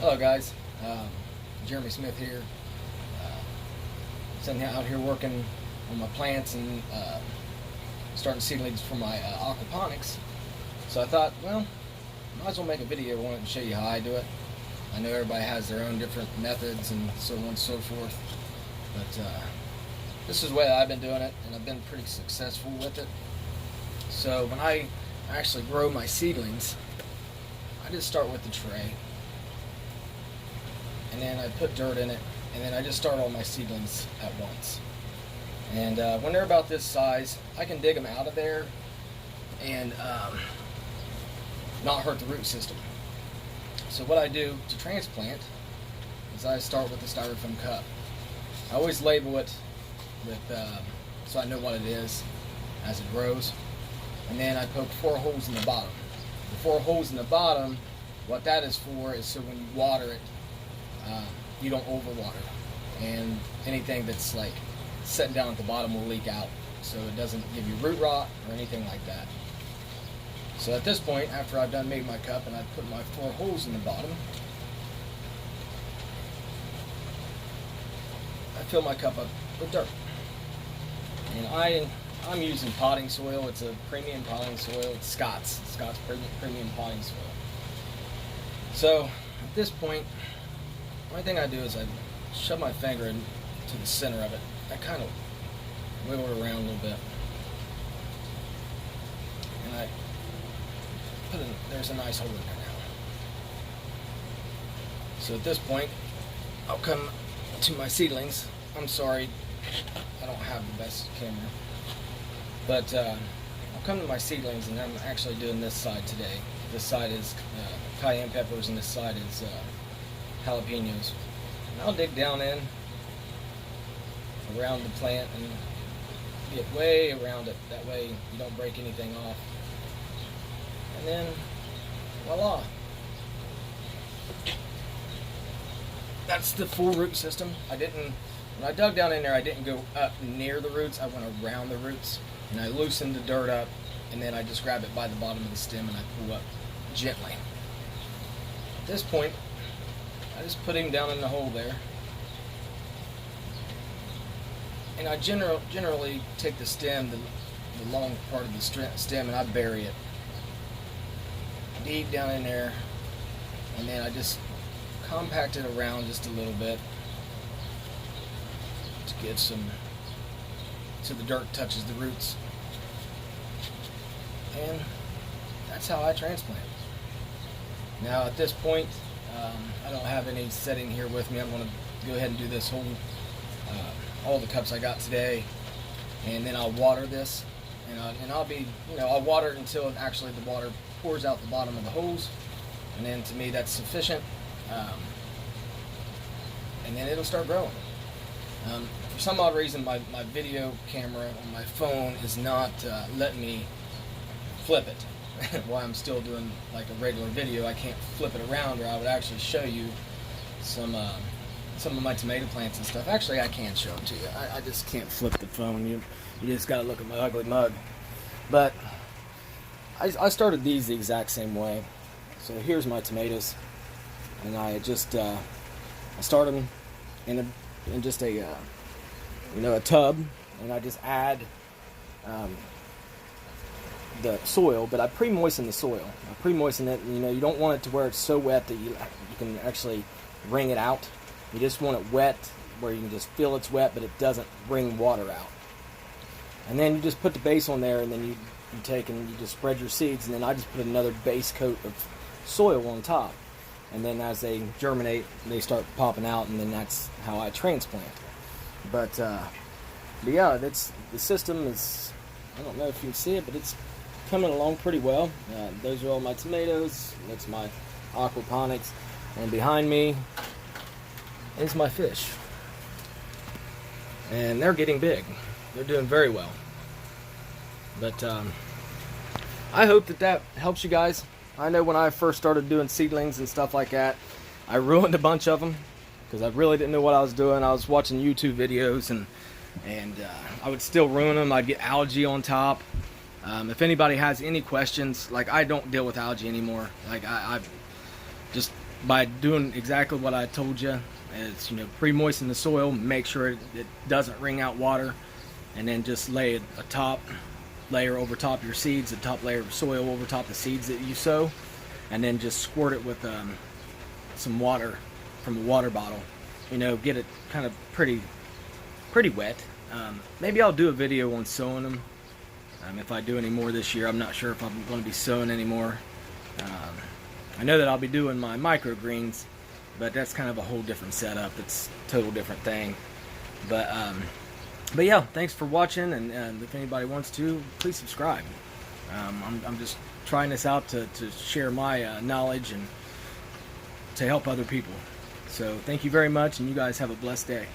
Hello guys, Jeremy Smith here. Sitting out here working on my plants and starting seedlings for my aquaponics. So I thought, well, might as well make a video on it and show you how I do it. I know everybody has their own different methods and so on and so forth, but this is the way that I've been doing it, and I've been pretty successful with it. So when I actually grow my seedlings, I just start with the tray, and then I put dirt in it, and then I just start all my seedlings at once. And when they're about this size, I can dig them out of there and not hurt the root system. So what I do to transplant is I start with the styrofoam cup. I always label it with so I know what it is as it grows, and then I poke 4 holes in the bottom. The 4 holes in the bottom, what that is for is so when you water it, you don't overwater, and anything that's like sitting down at the bottom will leak out, so it doesn't give you root rot or anything like that. So at this point, after I've done made my cup and I've put my 4 holes in the bottom, I fill my cup up with dirt. And I'm using potting soil. It's a premium potting soil. It's Scott's premium potting soil. So at this point, the only thing I do is I shove my finger into the center of it. I kind of wiggle it around a little bit, and I put in, there's a nice hole in there now. So at this point, I'll come to my seedlings. I'm sorry, I don't have the best camera, but I'll come to my seedlings, and I'm actually doing this side today. This side is cayenne peppers, and this side is jalapenos. And I'll dig down in around the plant and get way around it. That way you don't break anything off. And then, voila. That's the full root system. When I dug down in there, I didn't go up near the roots. I went around the roots, and I loosened the dirt up, and then I just grab it by the bottom of the stem and I pull up gently. At this point, I just put him down in the hole there, and I generally take the stem, the long part of the stem, and I bury it deep down in there, and then I just compact it around just a little bit to get so the dirt touches the roots, and that's how I transplant. Now at this point, I don't have any setting here with me. I'm going to go ahead and do this whole, all the cups I got today, and then I'll water this, and I'll be, I'll water it until actually the water pours out the bottom of the holes, and then to me that's sufficient, and then it'll start growing. For some odd reason, my video camera on my phone is not letting me flip it. While I'm still doing like a regular video, I can't flip it around, or I would actually show you some of my tomato plants and stuff. Actually, I can show them to you. I just can't flip the phone. You just gotta look at my ugly mug. But I started these the exact same way. So here's my tomatoes, and I just I start them in just a a tub, and I just add the soil, but I pre-moisten the soil. I pre-moisten it, and you don't want it to where it's so wet that you can actually wring it out. You just want it wet where you can just feel it's wet, but it doesn't wring water out. And then you just put the base on there, and then you take and you just spread your seeds, and then I just put another base coat of soil on top. And then as they germinate, they start popping out, and then that's how I transplant. But yeah, the system is, I don't know if you can see it, but it's coming along pretty well. Those are all my tomatoes. That's my aquaponics, and behind me is my fish, and they're getting big. They're doing very well. But I hope that helps you guys. I know when I first started doing seedlings and stuff like that, I ruined a bunch of them because I really didn't know what I was doing. I was watching YouTube videos, and I would still ruin them. I'd get algae on top. If anybody has any questions, like, I don't deal with algae anymore. Like, I've just by doing exactly what I told you. It's, pre-moisten the soil, make sure it doesn't wring out water, and then just lay a top layer over top of your seeds, a top layer of soil over top of the seeds that you sow, and then just squirt it with some water from a water bottle. Get it kind of pretty wet. Maybe I'll do a video on sowing them. If I do any more this year, I'm not sure if I'm going to be sowing anymore. I know that I'll be doing my microgreens, but that's kind of a whole different setup. It's a total different thing. But yeah, thanks for watching, and if anybody wants to, please subscribe. I'm just trying this out to share my knowledge and to help other people. So thank you very much, and you guys have a blessed day.